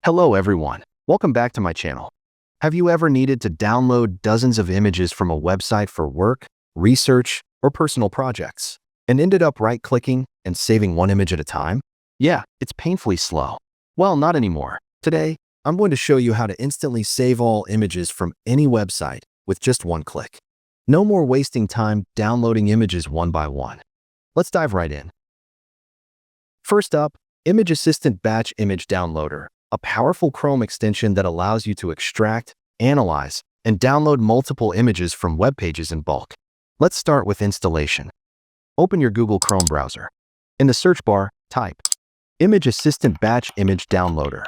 Hello everyone, welcome back to my channel. Have you ever needed to download dozens of images from a website for work, research, or personal projects, and ended up right-clicking and saving one image at a time? Yeah, it's painfully slow. Well, not anymore. Today, I'm going to show you how to instantly save all images from any website with just one click. No more wasting time downloading images one by one. Let's dive right in. First up, ImageAssistant Batch Image Downloader, a powerful Chrome extension that allows you to extract, analyze, and download multiple images from web pages in bulk. Let's start with installation. Open your Google Chrome browser. In the search bar, type ImageAssistant Batch Image Downloader.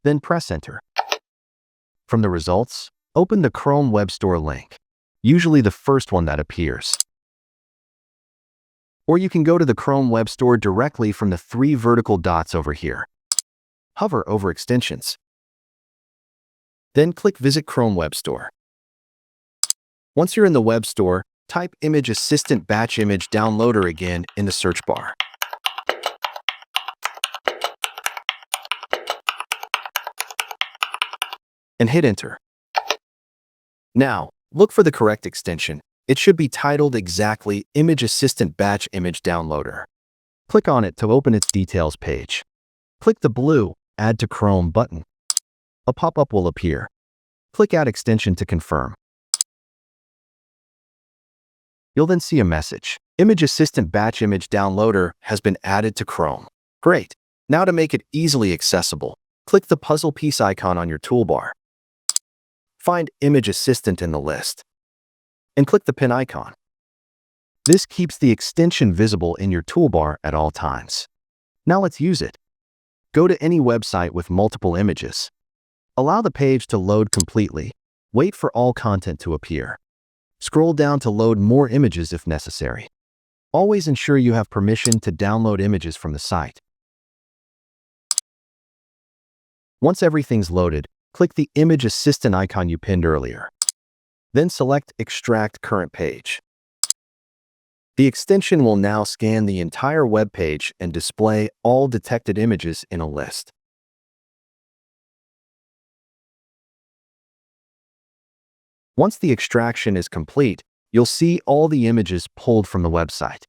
Then press Enter. From the results, open the Chrome Web Store link, usually the first one that appears. Or you can go to the Chrome Web Store directly from the three vertical dots over here. Hover over Extensions. Then click Visit Chrome Web Store. Once you're in the Web Store, type ImageAssistant Batch Image Downloader again in the search bar. And hit Enter. Now, look for the correct extension. It should be titled exactly ImageAssistant Batch Image Downloader. Click on it to open its details page. Click the blue Add to Chrome button. A pop-up will appear. Click Add Extension to confirm. You'll then see a message. ImageAssistant Batch Image Downloader has been added to Chrome. Great! Now to make it easily accessible, click the puzzle piece icon on your toolbar. Find ImageAssistant in the list, and click the pin icon. This keeps the extension visible in your toolbar at all times. Now let's use it. Go to any website with multiple images. Allow the page to load completely. Wait for all content to appear. Scroll down to load more images if necessary. Always ensure you have permission to download images from the site. Once everything's loaded, click the ImageAssistant icon you pinned earlier. Then select Extract Current Page. The extension will now scan the entire web page and display all detected images in a list. Once the extraction is complete, you'll see all the images pulled from the website.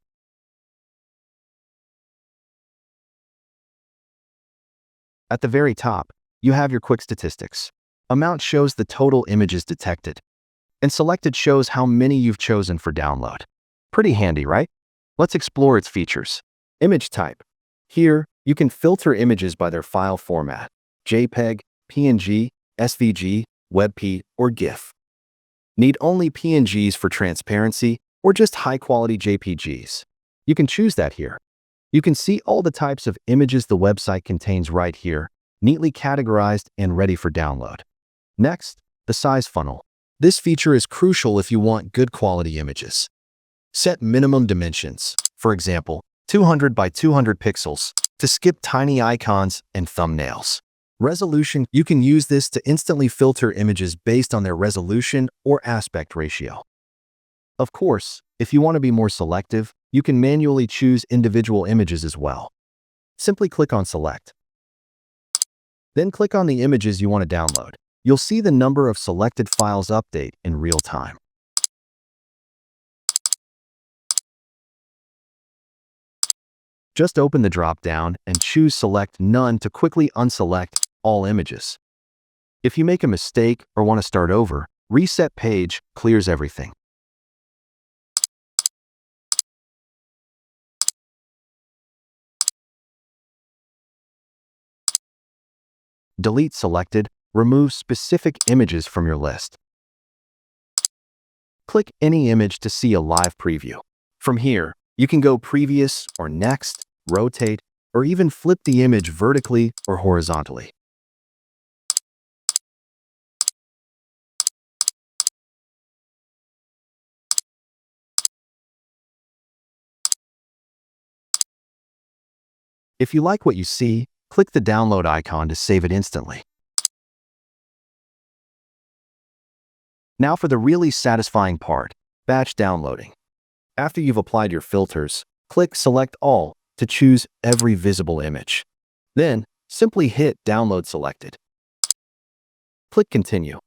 At the very top, you have your quick statistics. Amount shows the total images detected, and selected shows how many you've chosen for download. Pretty handy, right? Let's explore its features. Image type. Here, you can filter images by their file format: JPEG, PNG, SVG, WebP, or GIF. Need only PNGs for transparency or just high-quality JPGs? You can choose that here. You can see all the types of images the website contains right here, neatly categorized and ready for download. Next, the size funnel. This feature is crucial if you want good quality images. Set minimum dimensions, for example, 200 by 200 pixels, to skip tiny icons and thumbnails. Resolution. You can use this to instantly filter images based on their resolution or aspect ratio. Of course, if you want to be more selective, you can manually choose individual images as well. Simply click on Select. Then click on the images you want to download. You'll see the number of selected files update in real time. Just open the drop-down and choose Select None to quickly unselect all images. If you make a mistake or want to start over, Reset Page clears everything. Delete selected. Remove specific images from your list. Click any image to see a live preview. From here, you can go previous or next, rotate, or even flip the image vertically or horizontally. If you like what you see, click the download icon to save it instantly. Now for the really satisfying part, batch downloading. After you've applied your filters, click Select All to choose every visible image. Then, simply hit Download Selected. Click Continue.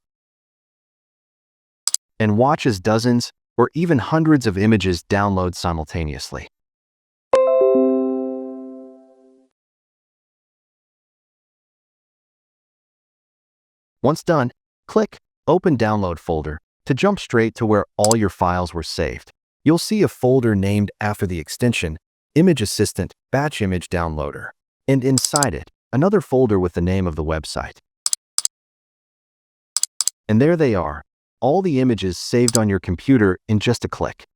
And watch as dozens or even hundreds of images download simultaneously. Once done, click Open Download Folder to jump straight to where all your files were saved. You'll see a folder named after the extension ImageAssistant Batch Image Downloader, and inside it, another folder with the name of the website. And there they are, all the images saved on your computer in just a click.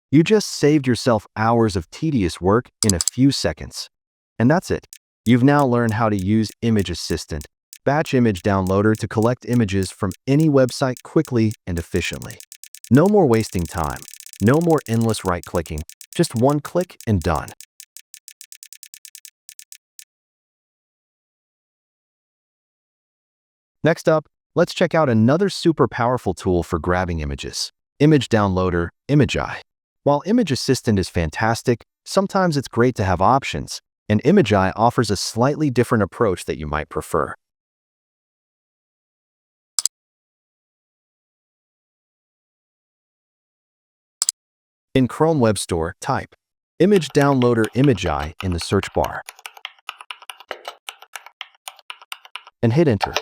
You just saved yourself hours of tedious work in a few seconds. And that's it. You've now learned how to use ImageAssistant Batch Image Downloader to collect images from any website quickly and efficiently. No more wasting time. No more endless right-clicking. Just one click and done. Next up, let's check out another super powerful tool for grabbing images. Image Downloader, Imageye. While ImageAssistant is fantastic, sometimes it's great to have options, and Imageye offers a slightly different approach that you might prefer. In Chrome Web Store, type Image Downloader Imageye in the search bar and hit Enter.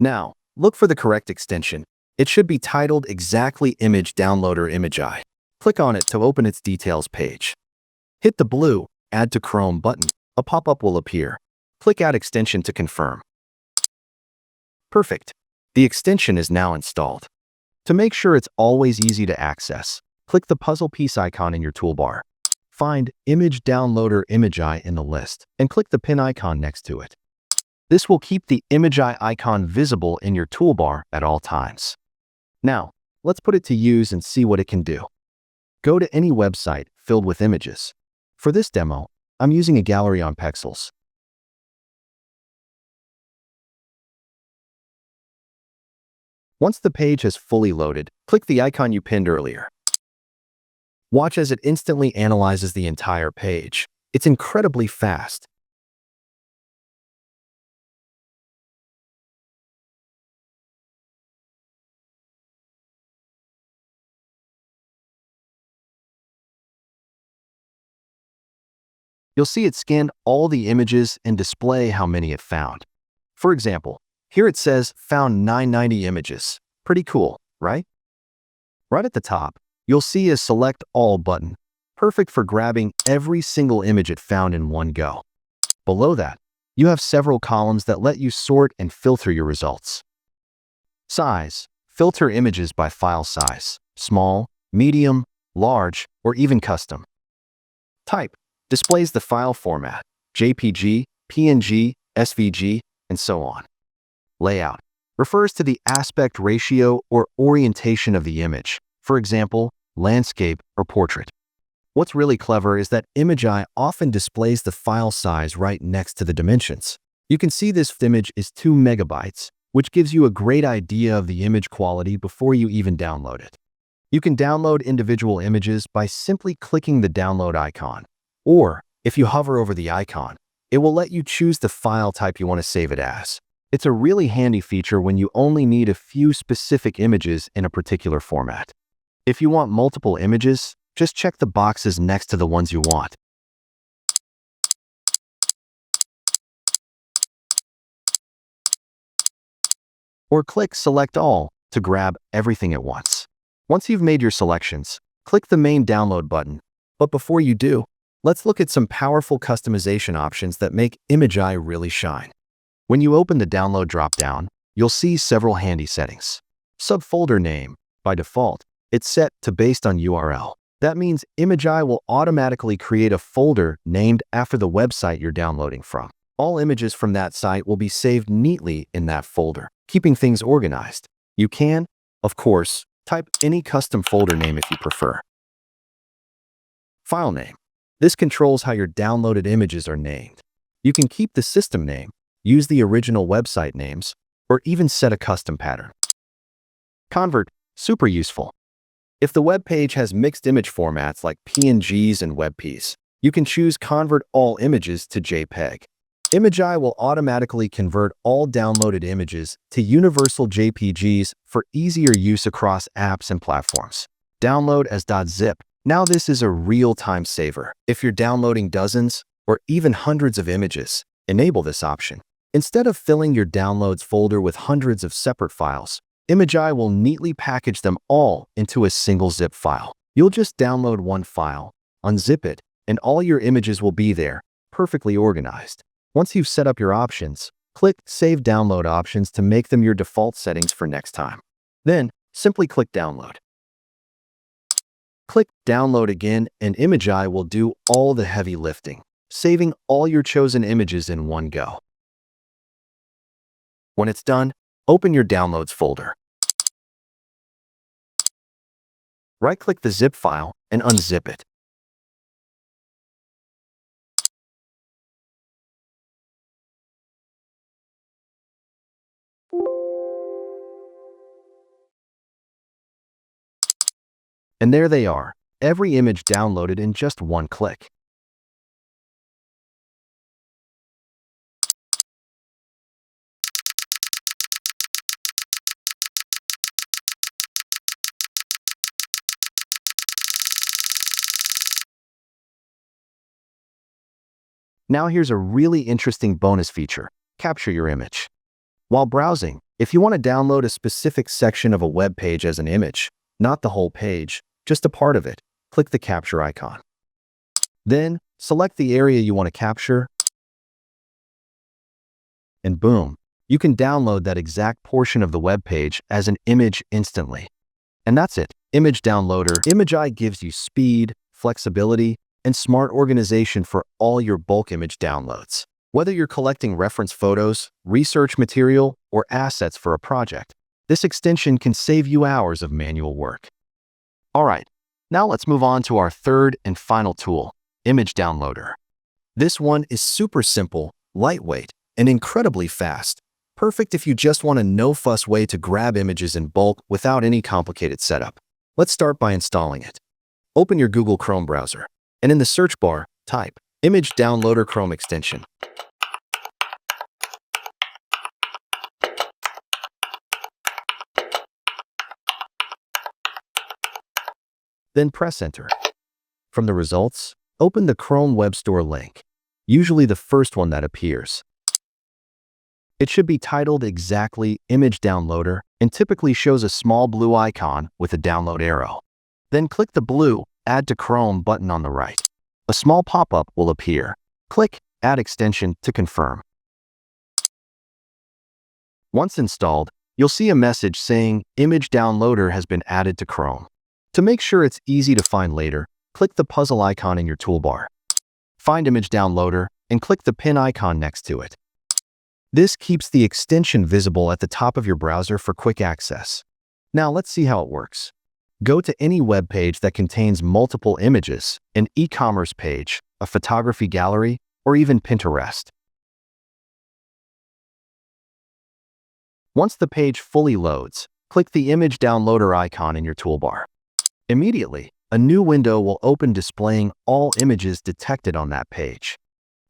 Now, look for the correct extension. It should be titled exactly Image Downloader Imageye. Click on it to open its details page. Hit the blue Add to Chrome button. A pop-up will appear. Click Add Extension to confirm. Perfect. The extension is now installed. To make sure it's always easy to access, click the puzzle piece icon in your toolbar. Find Image Downloader Imageye in the list and click the pin icon next to it. This will keep the Imageye icon visible in your toolbar at all times. Now, let's put it to use and see what it can do. Go to any website filled with images. For this demo, I'm using a gallery on Pexels. Once the page has fully loaded, click the icon you pinned earlier. Watch as it instantly analyzes the entire page. It's incredibly fast. You'll see it scan all the images and display how many it found. For example, here it says found 990 images. Pretty cool, right? Right at the top, you'll see a Select All button, perfect for grabbing every single image it found in one go. Below that, you have several columns that let you sort and filter your results. Size. Filter images by file size, small, medium, large, or even custom. Type. Displays the file format, JPG, PNG, SVG, and so on. Layout. Refers to the aspect ratio or orientation of the image, for example, landscape or portrait. What's really clever is that Imageye often displays the file size right next to the dimensions. You can see this image is 2 megabytes, which gives you a great idea of the image quality before you even download it. You can download individual images by simply clicking the download icon. Or, if you hover over the icon, it will let you choose the file type you want to save it as. It's a really handy feature when you only need a few specific images in a particular format. If you want multiple images, just check the boxes next to the ones you want. Or click Select All to grab everything at once. Once you've made your selections, click the main download button. But before you do, let's look at some powerful customization options that make Imageye really shine. When you open the download dropdown, you'll see several handy settings. Subfolder name. By default, it's set to based on URL. That means Imageye will automatically create a folder named after the website you're downloading from. All images from that site will be saved neatly in that folder, keeping things organized. You can, of course, type any custom folder name if you prefer. File name. This controls how your downloaded images are named. You can keep the system name, use the original website names, or even set a custom pattern. Convert. Super useful. If the web page has mixed image formats like PNGs and WebPs, you can choose Convert All Images to JPEG. Imageye will automatically convert all downloaded images to universal JPGs for easier use across apps and platforms. Download as .zip. Now this is a real-time saver. If you're downloading dozens or even hundreds of images, enable this option. Instead of filling your downloads folder with hundreds of separate files, Imageye will neatly package them all into a single zip file. You'll just download one file, unzip it, and all your images will be there, perfectly organized. Once you've set up your options, click Save Download Options to make them your default settings for next time. Then, simply click Download. Click Download again, and Imageye will do all the heavy lifting, saving all your chosen images in one go. When it's done, open your Downloads folder. Right-click the zip file and unzip it. And there they are, every image downloaded in just one click. Now here's a really interesting bonus feature: capture your image. While browsing, if you want to download a specific section of a web page as an image, not the whole page, just a part of it, click the capture icon. Then, select the area you want to capture, and boom, you can download that exact portion of the web page as an image instantly. And that's it. Image Downloader. Imageye gives you speed, flexibility, and smart organization for all your bulk image downloads. Whether you're collecting reference photos, research material, or assets for a project, this extension can save you hours of manual work. Alright, now let's move on to our third and final tool, Image Downloader. This one is super simple, lightweight, and incredibly fast. Perfect if you just want a no-fuss way to grab images in bulk without any complicated setup. Let's start by installing it. Open your Google Chrome browser, and in the search bar, type Image Downloader Chrome extension. Then press Enter. From the results, open the Chrome Web Store link, usually the first one that appears. It should be titled exactly Image Downloader and typically shows a small blue icon with a download arrow. Then click the blue Add to Chrome button on the right. A small pop-up will appear. Click Add Extension to confirm. Once installed, you'll see a message saying Image Downloader has been added to Chrome. To make sure it's easy to find later, click the puzzle icon in your toolbar. Find Image Downloader and click the pin icon next to it. This keeps the extension visible at the top of your browser for quick access. Now let's see how it works. Go to any web page that contains multiple images, an e-commerce page, a photography gallery, or even Pinterest. Once the page fully loads, click the Image Downloader icon in your toolbar. Immediately, a new window will open displaying all images detected on that page.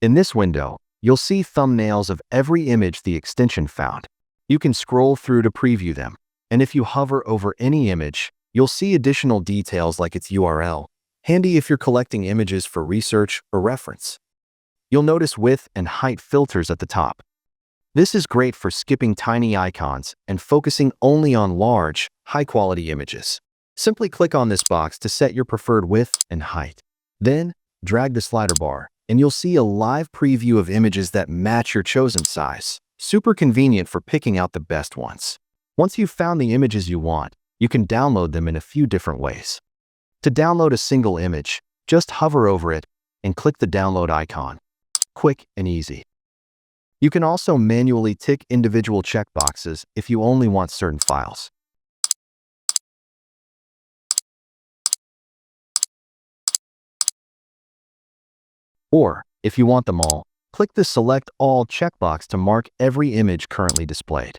In this window, you'll see thumbnails of every image the extension found. You can scroll through to preview them, and if you hover over any image, you'll see additional details like its URL, handy if you're collecting images for research or reference. You'll notice width and height filters at the top. This is great for skipping tiny icons and focusing only on large, high-quality images. Simply click on this box to set your preferred width and height. Then, drag the slider bar, and you'll see a live preview of images that match your chosen size. Super convenient for picking out the best ones. Once you've found the images you want, you can download them in a few different ways. To download a single image, just hover over it and click the download icon. Quick and easy. You can also manually tick individual checkboxes if you only want certain files. Or, if you want them all, click the Select All checkbox to mark every image currently displayed.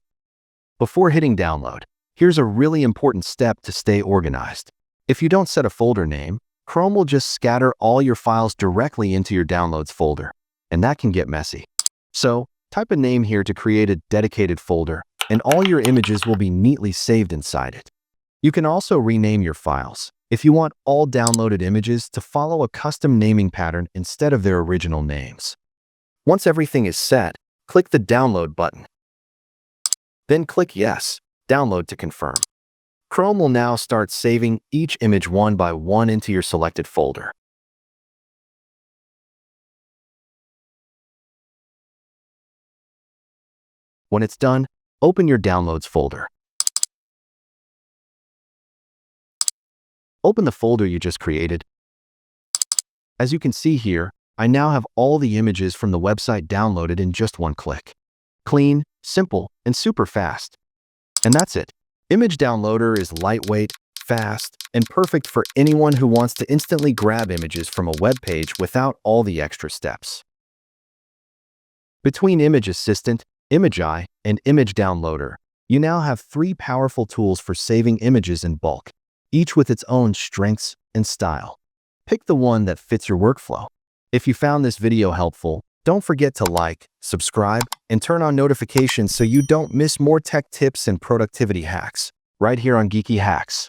Before hitting download, here's a really important step to stay organized. If you don't set a folder name, Chrome will just scatter all your files directly into your Downloads folder, and that can get messy. So, type a name here to create a dedicated folder, and all your images will be neatly saved inside it. You can also rename your files if you want all downloaded images to follow a custom naming pattern instead of their original names. Once everything is set, click the Download button. Then click Yes, Download to confirm. Chrome will now start saving each image one by one into your selected folder. When it's done, open your Downloads folder. Open the folder you just created. As you can see here, I now have all the images from the website downloaded in just one click. Clean, simple, and super fast. And that's it. Image Downloader is lightweight, fast, and perfect for anyone who wants to instantly grab images from a web page without all the extra steps. Between ImageAssistant, Imageye, and Image Downloader, you now have 3 powerful tools for saving images in bulk, each with its own strengths and style. Pick the one that fits your workflow. If you found this video helpful, don't forget to like, subscribe, and turn on notifications so you don't miss more tech tips and productivity hacks right here on Geeky Hacks.